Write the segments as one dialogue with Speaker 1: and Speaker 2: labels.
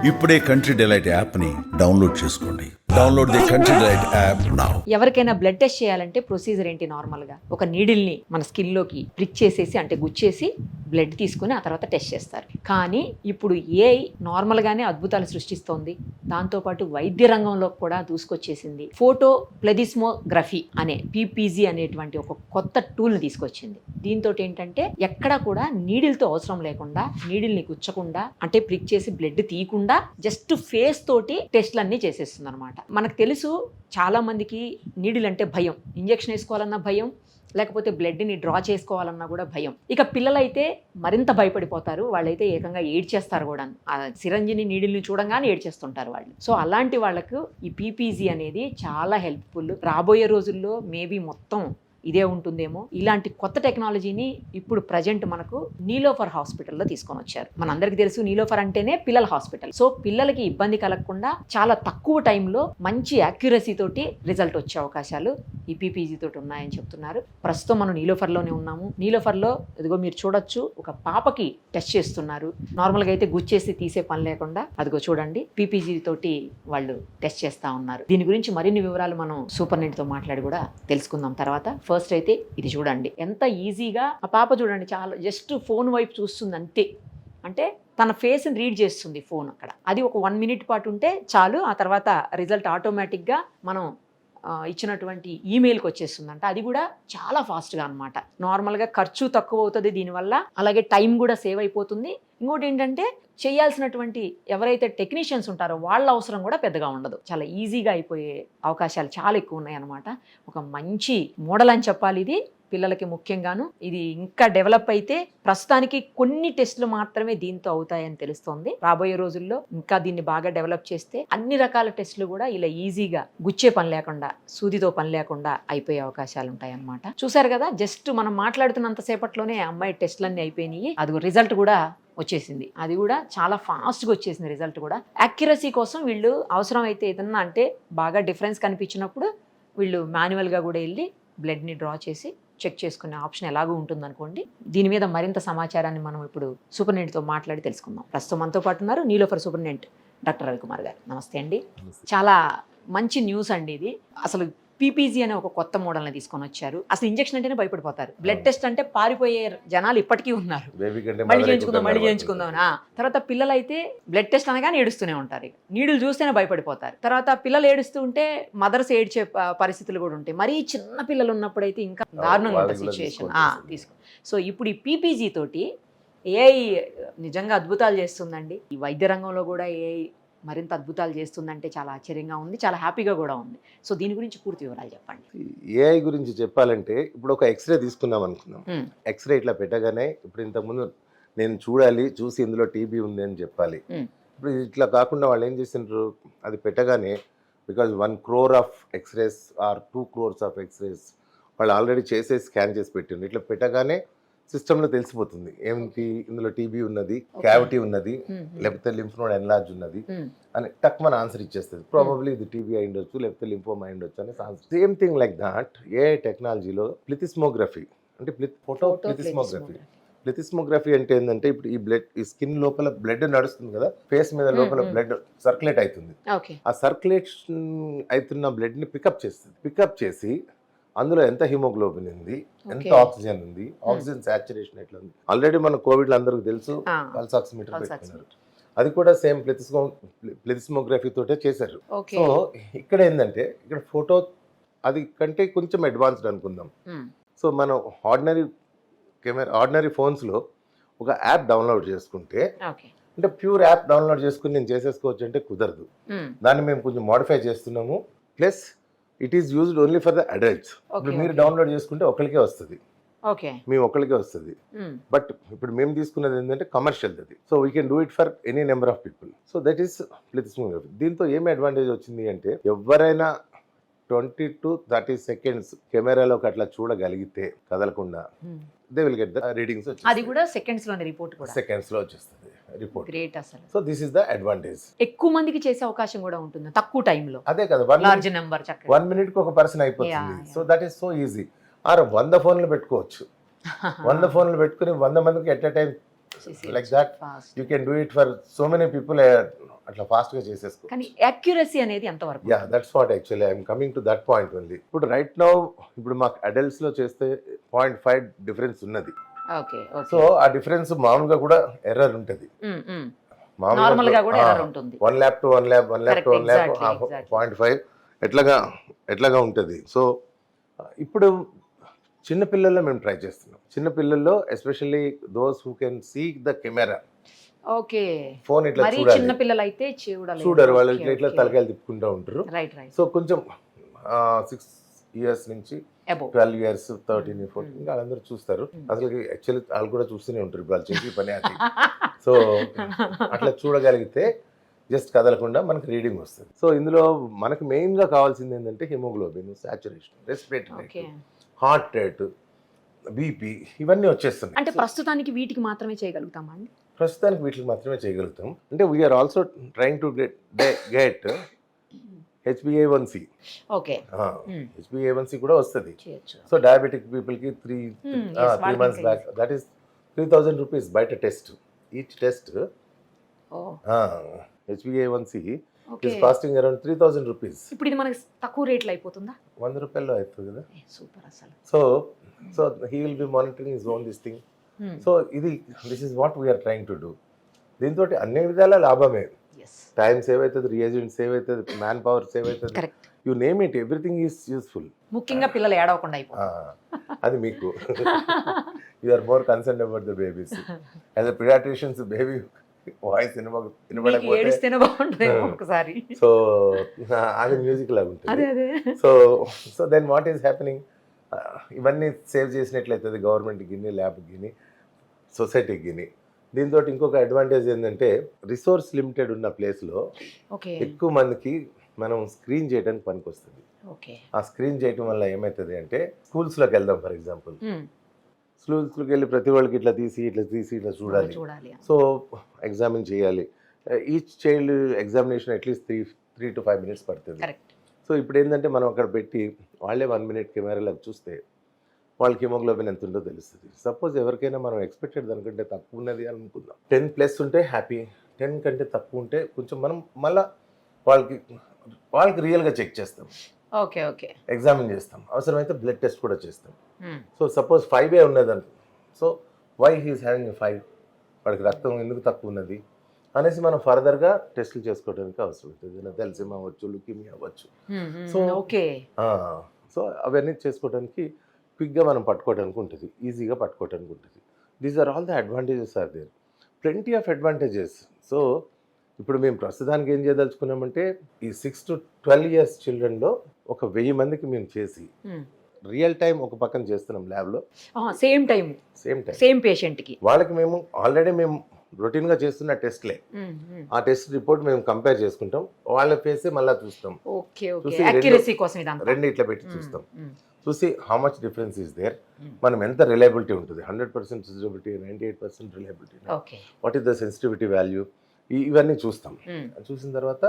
Speaker 1: ఇప్పుడే country delight యాప్ని download చేసుకోండి. Download the country delight app now.
Speaker 2: ఎవరికైనా బ్లడ్ టెస్ట్ చేయాలంటే ప్రొసీజర్ ఏంటి? నార్మల్గా ఒక నీడిల్ని మన స్కిన్లోకి ప్రిక్ చేసేసి అంటే గుచ్చేసి బ్లడ్ తీసుకుని ఆ తర్వాత టెస్ట్ చేస్తారు. కానీ ఇప్పుడు ఏఐ నార్మల్గానే అద్భుతాలు సృష్టిస్తోంది. దాంతోపాటు వైద్య రంగంలో కూడా దూసుకొచ్చేసింది. ఫోటో ప్లెదిస్మోగ్రఫీ అనే పీపీజీ అనేటువంటి ఒక కొత్త టూల్ని తీసుకొచ్చింది. దీంతో ఏంటంటే ఎక్కడా కూడా నీడిల్తో అవసరం లేకుండా, నీడిల్ని గుచ్చకుండా అంటే ప్రిక్ చేసి బ్లడ్ తీయకుండా జస్ట్ ఫేస్ తోటి టెస్ట్లన్నీ చేసేస్తుంది అనమాట. మనకు తెలుసు చాలా మందికి నీడిల్ అంటే భయం. ఇంజెక్షన్ వేసుకోవాలన్నా భయం, లేకపోతే బ్లడ్ని డ్రా చేసుకోవాలన్నా కూడా భయం. ఇక పిల్లలైతే మరింత భయపడిపోతారు. వాళ్ళైతే ఏకంగా ఏడ్చేస్తారు కూడా. ఆ సిరంజిని నీడిల్ని చూడంగానే ఏడ్చేస్తుంటారు వాళ్ళు. సో అలాంటి వాళ్ళకు ఈ పీపీజీ అనేది చాలా హెల్ప్ఫుల్. రాబోయే రోజుల్లో మేబీ మొత్తం ఇదే ఉంటుందేమో. ఇలాంటి కొత్త టెక్నాలజీని ఇప్పుడు ప్రజెంట్ మనకు నీలోఫర్ హాస్పిటల్లో తీసుకొని వచ్చారు. మనందరికీ తెలుసు నీలోఫర్ అంటేనే పిల్లల హాస్పిటల్. సో పిల్లలకి ఇబ్బంది కలగకుండా చాలా తక్కువ టైంలో మంచి యాక్యురసీ తోటి రిజల్ట్ వచ్చే అవకాశాలు ఈ పీపీజీ తోటి ఉన్నాయని చెప్తున్నారు. ప్రస్తుతం మనం నీలోఫర్లోనే ఉన్నాము. నీలోఫర్లో ఇదిగో మీరు చూడొచ్చు, ఒక పాపకి టెస్ట్ చేస్తున్నారు. నార్మల్గా అయితే గుచ్చేసి తీసే పని లేకుండా అదిగో చూడండి పీపీజీ తోటి వాళ్ళు టెస్ట్ చేస్తా ఉన్నారు. దీని గురించి మరిన్ని వివరాలు మనం సూపరింటెండెంట్తో మాట్లాడి కూడా తెలుసుకుందాం తర్వాత. ఫస్ట్ అయితే ఇది చూడండి ఎంత ఈజీగా ఆ పాప చూడండి, చాలా జస్ట్ ఫోన్ వైపు చూస్తుంది అంతే. అంటే తన ఫేస్ని రీడ్ చేస్తుంది ఫోన్ అక్కడ. అది ఒక 1 minute పాటు ఉంటే చాలు. ఆ తర్వాత రిజల్ట్ ఆటోమేటిక్గా మనం ఇచ్చినటువంటి ఈమెయిల్కి వచ్చేస్తుందంట. అది కూడా చాలా ఫాస్ట్గా అనమాట. నార్మల్గా ఖర్చు తక్కువ అవుతుంది దీనివల్ల, అలాగే టైం కూడా సేవ్ అయిపోతుంది. ఇంకోటి ఏంటంటే చేయాల్సినటువంటి ఎవరైతే టెక్నీషియన్స్ ఉంటారో వాళ్ళ అవసరం కూడా పెద్దగా ఉండదు. చాలా ఈజీగా అయిపోయే అవకాశాలు చాలా ఎక్కువ ఉన్నాయి అన్నమాట. ఒక మంచి మోడల్ అని చెప్పాలి ఇది పిల్లలకి ముఖ్యంగాను. ఇది ఇంకా డెవలప్ అయితే ప్రస్తుతానికి కొన్ని టెస్టులు మాత్రమే దీంతో అవుతాయని తెలుస్తోంది. రాబోయే రోజుల్లో ఇంకా దీన్ని బాగా డెవలప్ చేస్తే అన్ని రకాల టెస్టులు కూడా ఇలా ఈజీగా గుచ్చే పని లేకుండా, సూదితో పని లేకుండా అయిపోయే అవకాశాలు ఉంటాయి అన్నమాట. చూసారు కదా, జస్ట్ మనం మాట్లాడుతున్నంత సేపట్లోనే అమ్మాయి టెస్టులన్నీ అయిపోయినాయి. అది రిజల్ట్ కూడా వచ్చేసింది. అది కూడా చాలా ఫాస్ట్గా వచ్చేసింది రిజల్ట్ కూడా. యాక్యురసీ కోసం వీళ్ళు అవసరం అయితే ఏదన్నా అంటే బాగా డిఫరెన్స్ కనిపించినప్పుడు వీళ్ళు మాన్యువల్గా కూడా వెళ్ళి బ్లడ్ని డ్రా చేసి చెక్ చేసుకునే ఆప్షన్ ఎలాగో ఉంటుంది అనుకోండి. దీని మీద మరింత సమాచారాన్ని మనం ఇప్పుడు సూపరింటెండెంట్తో మాట్లాడి తెలుసుకుందాం. ప్రస్తుతం మనతో పాటు ఉన్నారు నీలోఫర్ సూపరింటెండెంట్ డాక్టర్ రవికుమార్ గారు. నమస్తే అండి. చాలా మంచి న్యూస్ అండి ఇది. అసలు పీపీజీ అనే ఒక కొత్త మోడల్ని తీసుకొని వచ్చారు. అసలు ఇంజెక్షన్ అంటేనే భయపడిపోతారు. బ్లడ్ టెస్ట్ అంటే పారిపోయే జనాలు ఇప్పటికీ ఉన్నారు. మళ్ళీ చేయించుకుందాం. తర్వాత పిల్లలు అయితే బ్లడ్ టెస్ట్ అనగానే ఏడుస్తూనే ఉంటారు. నీడులు చూస్తేనే భయపడిపోతారు. తర్వాత పిల్లలు ఏడుస్తూ ఉంటే మదర్స్ ఏడ్చే పరిస్థితులు కూడా ఉంటాయి. మరీ చిన్న పిల్లలు ఉన్నప్పుడు అయితే ఇంకా దారుణంగా ఉంటుంది సిచ్యువేషన్. సో ఇప్పుడు ఈ పీపీజీ తోటి ఏఐ నిజంగా అద్భుతాలు చేస్తుందండి. ఈ వైద్య రంగంలో కూడా ఏఐ మరింత అద్భుతాలు చేస్తుందంటే చాలా ఆశ్చర్యంగా ఉంది, చాలా హ్యాపీగా కూడా ఉంది. సో దీని గురించి పూర్తి వివరాలు చెప్పండి.
Speaker 3: ఏఐ గురించి చెప్పాలంటే ఇప్పుడు ఒక ఎక్స్రే తీసుకుందాం అనుకున్నాం. ఎక్స్రే ఇట్లా పెట్టగానే ఇప్పుడు ఇంతకుముందు నేను చూసి ఇందులో టీబీ ఉంది అని చెప్పాలి. ఇప్పుడు ఇట్లా కాకుండా వాళ్ళు ఏం చేసిండ్రు, అది పెట్టగానే because 1 crore of x rays or 2 crores of x rays వాళ్ళు ఆల్రెడీ స్కాన్ చేసి పెట్టిండ్రు. ఇట్లా పెట్టగానే సిస్టంలో తెలిసిపోతుంది ఏంటి ఇందులో టీబీ ఉన్నది, క్యావిటీ ఉన్నది, లేకపోతే లింఫ్ నోడ్ ఎన్లార్జ్ ఉన్నది అని టక్ మన ఆన్సర్ ఇచ్చేస్తుంది. ప్రాబబ్లీ ఇది టీబీ అయి ఉండొచ్చు, లేకపోతే లింఫోమా అయి ఉండొచ్చు అని answer. Same thing like that AI టెక్నాలజీలో ప్లిథిస్మోగ్రఫీ అంటే ఫోటో ప్లిథిస్మోగ్రఫీ అంటే ఏంటంటే ఇప్పుడు ఈ స్కిన్ లోపల బ్లడ్ నడుస్తుంది కదా, ఫేస్ మీద లోపల బ్లడ్ సర్క్యులేట్ అవుతుంది. ఆ సర్క్యులేషన్ అవుతున్న బ్లడ్ ని పికప్ చేసి అందులో ఎంత హిమోగ్లోబిన్ ఉంది, ఎంత ఆక్సిజన్ ఉంది, ఆక్సిజన్ సాచురేషన్ ఎట్లా ఉంది. ఆల్రెడీ మన కోవిడ్ లో అందరికి తెలుసు పల్స్ ఆక్సిమీటర్ పెట్టుకున్నారు. అది కూడా సేమ్ ప్లిథిస్మోగ్రఫీ తోటే చేశారు. సో ఇక్కడ ఏంటంటే ఇక్కడ ఫోటో అది కంటే కొంచెం అడ్వాన్స్డ్ అనుకుందాం. సో మనం ఆర్డినరీ ఫోన్స్ లో ఒక యాప్ డౌన్లోడ్ చేసుకుంటే అంటే ప్యూర్ యాప్ డౌన్లోడ్ చేసుకుని నేను చేసేసుకోవచ్చు అంటే కుదరదు. దాన్ని మేము కొంచెం మోడిఫై చేస్తున్నాము. Plus it is used only for the adults. ఇప్పుడు మీరు డౌన్లోడ్ చేసుకుంటే ఒకరికే వస్తుంది, బట్ ఇప్పుడు మేము తీసుకున్నది ఏంటంటే కమర్షియల్ అది. So we can do it for any number of people. So that is plethysmography. దీంతో ఏమి అడ్వాంటేజ్ వచ్చింది అంటే ఎవరైనా 20 to 30 seconds కెమెరాలోకి అట్లా చూడగలిగితే కదలకుండా they will get the readings.
Speaker 2: అది కూడా సెకండ్స్ లోనే రిపోర్ట్ కూడా
Speaker 3: సెకండ్స్ లో వచ్చేస్తుంది రిపోర్ట్.
Speaker 2: గ్రేట్ అసలు.
Speaker 3: So this is the advantage.
Speaker 2: ఎక్కువ మందికి చేసే అవకాశం కూడా ఉంటుంది తక్కువ టైంలో.
Speaker 3: అదే కదా,
Speaker 2: లార్జ్ నెంబర్
Speaker 3: 1 minute కి ఒక పర్సన్ అయిపోతుంది. So that is so easy. 100 ఫోన్లు పెట్టుకోవచ్చు. 100 ఫోన్లు పెట్టుకుని 100 మందికి at a time like that
Speaker 2: fast.
Speaker 3: You can do it for so many people. అట్లా ఫాస్ట్గా చేసేసుకో.
Speaker 2: కానీ యాక్యురసీ అనేది ఎంతవరకు?
Speaker 3: Yeah, that's what actually I'm coming to that point only. ఇప్పుడు రైట్ నౌ ఇప్పుడు మాకు అడల్ట్స్లో చేస్తే 0.5 డిఫరెన్స్ ఉన్నది.
Speaker 2: ఓకే
Speaker 3: సో ఆ డిఫరెన్స్ మామూలుగా కూడా ఎర్రర్ ఉంటుంది.
Speaker 2: నార్మల్ గా కూడా ఎర్రర్ ఉంటుంది.
Speaker 3: 1 lab to 1 lab 1 lab to 1 lab
Speaker 2: Exactly.
Speaker 3: 0.5 ఎట్లాగా ఉంటుంది. సో ఇప్పుడు చిన్నపిల్లల్లో మేము ట్రై చేస్తున్నాం. చిన్నపిల్లల్లో especially those who can see the camera.
Speaker 2: Okay,
Speaker 3: phone ఇట్లా
Speaker 2: మరి
Speaker 3: చూడాలి.
Speaker 2: చిన్న పిల్లలు అయితే
Speaker 3: చూడరు, వాళ్ళు ఇట్లా తలకాయలు తిప్పుకుంటూ ఉంటారు.
Speaker 2: Right right.
Speaker 3: సో కొంచెం 6 ఇయర్స్ నుంచి
Speaker 2: అబౌవ్
Speaker 3: 12 ఇయర్స్ 13 14 ఇంకా వాళ్ళందరూ చూస్తారు. అసలు యాక్చువల్లీ వాళ్ళు కూడా చూస్తూనే ఉంటారు, వాళ్ళు చేసే పని అది. సో అట్లా చూడగలిగితే జస్ట్ కదలకుండా మనకు రీడింగ్ వస్తుంది. సో ఇందులో మనకు మెయిన్గా కావాల్సింది ఏంటంటే haemoglobin, saturation, respiratory rate, heart rate, BP ఇవన్నీ వచ్చేస్తున్నాయి.
Speaker 2: అంటే ప్రస్తుతానికి వీటికి మాత్రమే చేయగలుగుతామా అండి?
Speaker 3: ప్రస్తుతానికి వీటికి మాత్రమే చేయగలుగుతాం. అంటే we're also trying to get HbA1c.
Speaker 2: Okay,
Speaker 3: HbA1c కూడా వస్తుంది.
Speaker 2: చేయొచ్చు.
Speaker 3: సో డయాబెటిక్ పీపుల్కి 3
Speaker 2: yes,
Speaker 3: months back that is 3,000 rupees బయట టెస్ట్. ఈచ్ టెస్ట్
Speaker 2: ఓ
Speaker 3: HbA1c
Speaker 2: okay.
Speaker 3: Is costing around 3,000 rupees.
Speaker 2: ఇప్పుడు ఇది మనకి తక్కువ రేట్లో అయిపోతుందా?
Speaker 3: 100 రూపాయల్లో అవుతుంది కదా.
Speaker 2: సూపర్ అసలు.
Speaker 3: So he will be monitoring his own this thing. So this is what we are trying to do. దీంతో అన్ని విధాల లాభమే. టైం సేవ్ అవుతుంది, రియేజెంట్ సేవ్ అవుతుంది, మ్యాన్ పవర్ సేవ్ అవుతుంది.
Speaker 2: Correct.
Speaker 3: You name it, everything is useful.
Speaker 2: ముఖ్యంగా పిల్లలు ఏడవకుండా అయిపోతుంది.
Speaker 3: అది మీకు you are more concern about the babies. As a pediatricians baby voice వినబడకపోతే
Speaker 2: ఏడిస్తేనే బాగుంటుంది ఒకసారి.
Speaker 3: సో అది మ్యూజిక్ లాగా ఉంటుంది.
Speaker 2: అదే అదే.
Speaker 3: So then what is happening, ఇవన్నీ సేవ్ చేసినట్లయితుంది గవర్నమెంట్కి గిని, ల్యాబ్కి గిని, సొసైటీకి గిని. దీంతో ఇంకొక అడ్వాంటేజ్ ఏంటంటే రిసోర్స్ లిమిటెడ్ ఉన్న ప్లేస్లో ఎక్కువ మందికి మనం స్క్రీన్ చేయడానికి పనికి వస్తుంది. ఆ స్క్రీన్ చేయడం వల్ల ఏమవుతుంది అంటే, స్కూల్స్లోకి వెళ్దాం ఫర్ ఎగ్జాంపుల్. స్కూల్స్లోకి వెళ్ళి ప్రతి వాళ్ళకి ఇట్లా తీసి ఇట్లా చూడాలి. సో ఎగ్జామిన్ చేయాలి. Each child examination at least 3 to 5 minutes పడుతుంది. సో ఇప్పుడు ఏంటంటే మనం అక్కడ పెట్టి వాళ్ళే 1 minute కెమెరాలో చూస్తే వాళ్ళకి హిమోగ్లోబిన్ ఎంత ఉందో తెలుస్తుంది. సపోజ్ ఎవరికైనా మనం ఎక్స్పెక్టెడ్ దానికంటే తక్కువ ఉన్నది అని అనుకుందాం, 10+ ఉంటే హ్యాపీ, 10 కంటే తక్కువ ఉంటే కొంచెం మనం మళ్ళీ వాళ్ళకి రియల్గా చెక్ చేస్తాం.
Speaker 2: ఓకే ఓకే,
Speaker 3: ఎగ్జామిన్ చేస్తాం, అవసరమైతే బ్లడ్ టెస్ట్ కూడా చేస్తాం. సో సపోజ్ 5 ఉన్నది అనుకో, సో వై హీస్ హ్యావింగ్ 5, వాడికి రక్తం ఎందుకు తక్కువ ఉన్నది అనేసి మనం ఫర్దర్గా టెస్టులు చేసుకోవడానికి అవసరం ఉంటుంది. తెలసిమా అవ్వచ్చు, లుకీమియా అవ్వచ్చు. సో
Speaker 2: ఓకే,
Speaker 3: సో అవన్నీ చేసుకోవడానికి క్విక్గా మనం పట్టుకోవడానికి ఉంటుంది, ఈజీగా పట్టుకోవడానికి ఉంటుంది. These are all the advantages are there, plenty of advantages. So ఇప్పుడు మేము ప్రస్తుతానికి ఏం చేయదలుచుకున్నామంటే, ఈ 6 to 12 years చిల్డ్రన్లో ఒక 1000 మందికి మేము చేసి రియల్ టైం ఒక పక్కన చేస్తున్నాం ల్యాబ్లో.
Speaker 2: సేమ్ టైం సేమ్ పేషెంట్కి
Speaker 3: వాళ్ళకి మేము ఆల్రెడీ మేము రొటీన్గా చేస్తున్న టెస్ట్లే, ఆ టెస్ట్ రిపోర్ట్ మేము కంపేర్ చేసుకుంటాం, వాళ్ళ ఫేసే మళ్ళీ చూస్తాం. రెండు ఇట్లా పెట్టి చూస్తాం, చూసి how much difference is there, మనం ఎంత రిలయబిలిటీ ఉంటుంది, 100% sensitivity, 98% reliability, what is the sensitivity value, ఇవన్నీ చూస్తాం. చూసిన తర్వాత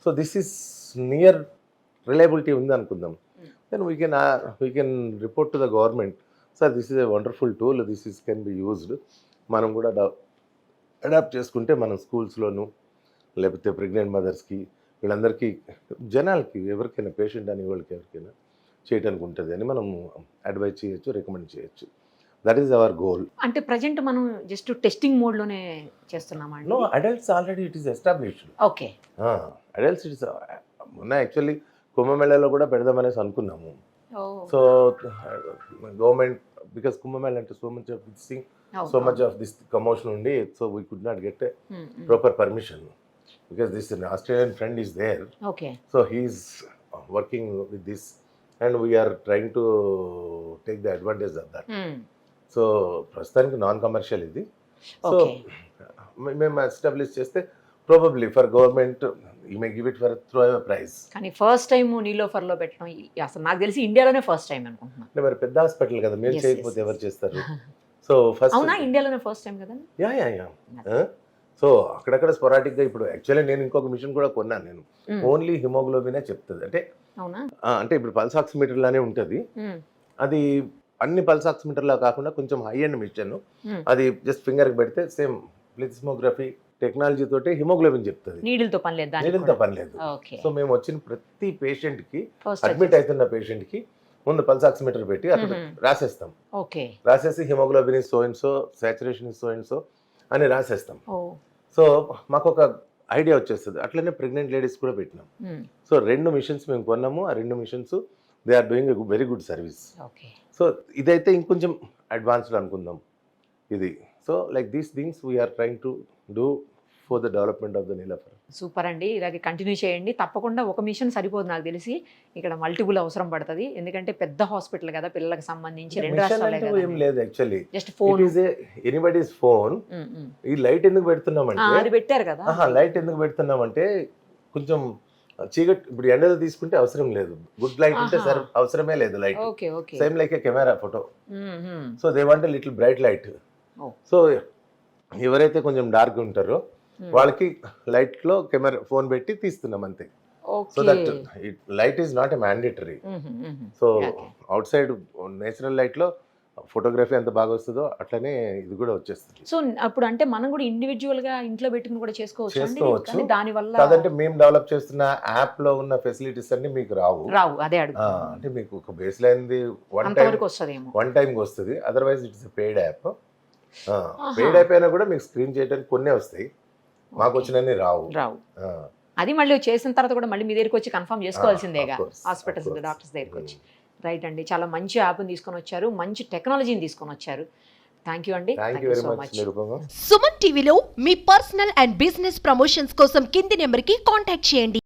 Speaker 3: so this is near reliability ఉంది అనుకుందాం, then we can report to the government, sir this is a wonderful tool, this is can be used. మనం కూడా adapt చేసుకుంటే మనం స్కూల్స్లోను, లేకపోతే ప్రెగ్నెంట్ మదర్స్కి, వీళ్ళందరికీ జనాలకి ఎవరికైనా పేషెంట్ అని వాళ్ళకి ఎవరికైనా చేయడానికి ఉంటుంది అని మనం అడ్వైజ్ చేయొచ్చు, రికమెండ్ చేయొచ్చు. That is our goal.
Speaker 2: అంటే ప్రజెంట్ మనం జస్ట్ టెస్టింగ్ మోడ్లోనే చేస్తున్నామా?
Speaker 3: No, adults already it is established.
Speaker 2: Okay,
Speaker 3: adults it is మొన్న యాక్చువల్లీ కుంభమేళాలో కూడా పెడదామనేసి అనుకున్నాము. సో గవర్నమెంట్, బికాస్ కుంభమేళ అంటే so much of this thing, so much of this commotion undi, so we could not get a proper permission, because this an Australian friend is there.
Speaker 2: Okay,
Speaker 3: so he is working with this and we are trying to take the advantage of that. So prastaniki non commercial idi. So మేము establish చేస్తే probably for government you may give it for through a prize.
Speaker 2: కానీ first time నీలోఫర్లో పెట్టడం అసలు నాకు తెలిసి ఇండియాలోనే first time అనుకుంటున్నాను.
Speaker 3: అంటే మరి పెద్ద హాస్పిటల్ కదా, మీరు చేయకపోతే ఎవరు చేస్తారు? సో ఫస్ట్
Speaker 2: అవునా, ఇండియాలోనే ఫస్ట్ టైం కదా?
Speaker 3: యా. సో అక్కడక్కడ స్పొరాటిక్గా, ఇప్పుడు యాక్చువల్లీ నేను ఇంకొక మిషన్ కూడా కొన్నాను, నేను ఓన్లీ హిమోగ్లోబినే చెప్తుంది. అంటే
Speaker 2: అవునా,
Speaker 3: అంటే ఇప్పుడు పల్స్ ఆక్సిమీటర్ లానే ఉంటుంది, అది అన్ని పల్స్ ఆక్సిమీటర్ లా కాకుండా కొంచెం హై అండ్ మిషన్,
Speaker 2: Hmm.
Speaker 3: అది జస్ట్ ఫింగర్ కి పెడితే సేమ్ ప్లిథిస్మోగ్రఫీ టెక్నాలజీ తోటి హిమోగ్లోబిన్ చెప్తుంది,
Speaker 2: నీడిల్తో పని లేదు దానికి
Speaker 3: నీళ్ళతో
Speaker 2: కూడా.
Speaker 3: పని లేదు.
Speaker 2: ఓకే.
Speaker 3: సో మేము వచ్చిన ప్రతి పేషెంట్ కి
Speaker 2: ఫస్ట్
Speaker 3: అడ్మిట్ అవుతున్న పేషెంట్ కి ముందు పల్స్ ఆక్సిమీటర్ పెట్టి అక్కడ రాసేస్తాం,
Speaker 2: ఓకే.
Speaker 3: రాసేసి haemoglobin is so and so, saturation is so and so అని రాసేస్తాం.
Speaker 2: ఓ.
Speaker 3: సో మాకు ఒక ఐడియా వచ్చేస్తుంది. అట్లనే ప్రెగ్నెంట్ లేడీస్ కూడా పెట్టినాం.
Speaker 2: Hmm.
Speaker 3: సో 2 మిషన్స్ మేము కొన్నాము. ఆ 2 machines they are doing a very good service.
Speaker 2: Okay.
Speaker 3: So ఇదైతే ఇంకొంచెం అడ్వాన్స్డ్ అనుకుందాం ఇది. So like these things we're trying to do for the development of the Niloufer.
Speaker 2: Super అండి, ఇలాగే కంటిన్యూ చేయండి. తప్పకుండా ఒక మిషన్ సరిపోదు నాకు తెలిసి, ఇక్కడ మల్టిపుల్ అవసరం పడుతుంది. ఎందుకంటే పెద్ద హాస్పిటల్ కదా, పిల్లలకు సంబంధించి 2 రాష్ట్రాలే కదా.
Speaker 3: ఏం లేదు actually,
Speaker 2: just phone.
Speaker 3: Anybody's phone. ఈ లైట్ ఎందుకు పెడుతున్నామంటే,
Speaker 2: అది పెట్టారు కదా.
Speaker 3: లైట్ ఎందుకు పెడుతున్నామంటే కొంచెం చీకటి, ఇప్పుడు ఎండలో తీసుకుంటే అవసరం లేదు, గుడ్ లైట్ ఉంటే సరే అవసరమే లేదు light.
Speaker 2: Okay. Okay.
Speaker 3: Same like A camera photo. So they want a little bright light. So ఎవరైతే కొంచెం డార్క్ ఉంటారో వాళ్ళకి లైట్ లో కెమెరా ఫోన్ పెట్టి తీస్తున్నాం అంతే. So that light is not a mandatory. So out side natural light లో photography ఎంత బాగా వస్తుందో అట్లనే ఇది కూడా వచ్చేస్తుంది.
Speaker 2: సో అప్పుడు అంటే మనం కూడా ఇండివిజువల్ గా ఇంట్లో పెట్టుకుని కూడా చేసుకోవచ్చు. దాని వల్ల
Speaker 3: కాదంటే మేము డెవలప్ చేస్తున్న యాప్ లో ఉన్న ఫెసిలిటీస్ అన్ని మీకు రావు.
Speaker 2: అదే అడుగు.
Speaker 3: అంటే మీకు ఒక బేస్ లైన్ వన్ టైం వస్తుంది. Otherwise it's paid app. Paid app అయినా కూడా మీకు స్క్రీన్ చేయడానికి కొన్నే వస్తాయి, మాకు వచ్చినన్ని రావు.
Speaker 2: అది మళ్ళీ చేసిన తర్వాత కూడా మళ్ళీ మీ దగ్గరికి వచ్చి కన్ఫర్మ్ చేసుకోవాల్సిందేగా, హాస్పిటల్స్ డాక్టర్స్ దగ్గరికి వచ్చి. రైట్ అండి, చాలా మంచి యాప్ని తీసుకొని వచ్చారు, మంచి టెక్నాలజీని తీసుకొని వచ్చారు. థ్యాంక్ యూ అండి.
Speaker 3: So much.
Speaker 4: సుమన్ టీవీలో మీ పర్సనల్ అండ్ బిజినెస్ ప్రమోషన్స్ కోసం కింది నెంబర్కి కాంటాక్ట్ చేయండి.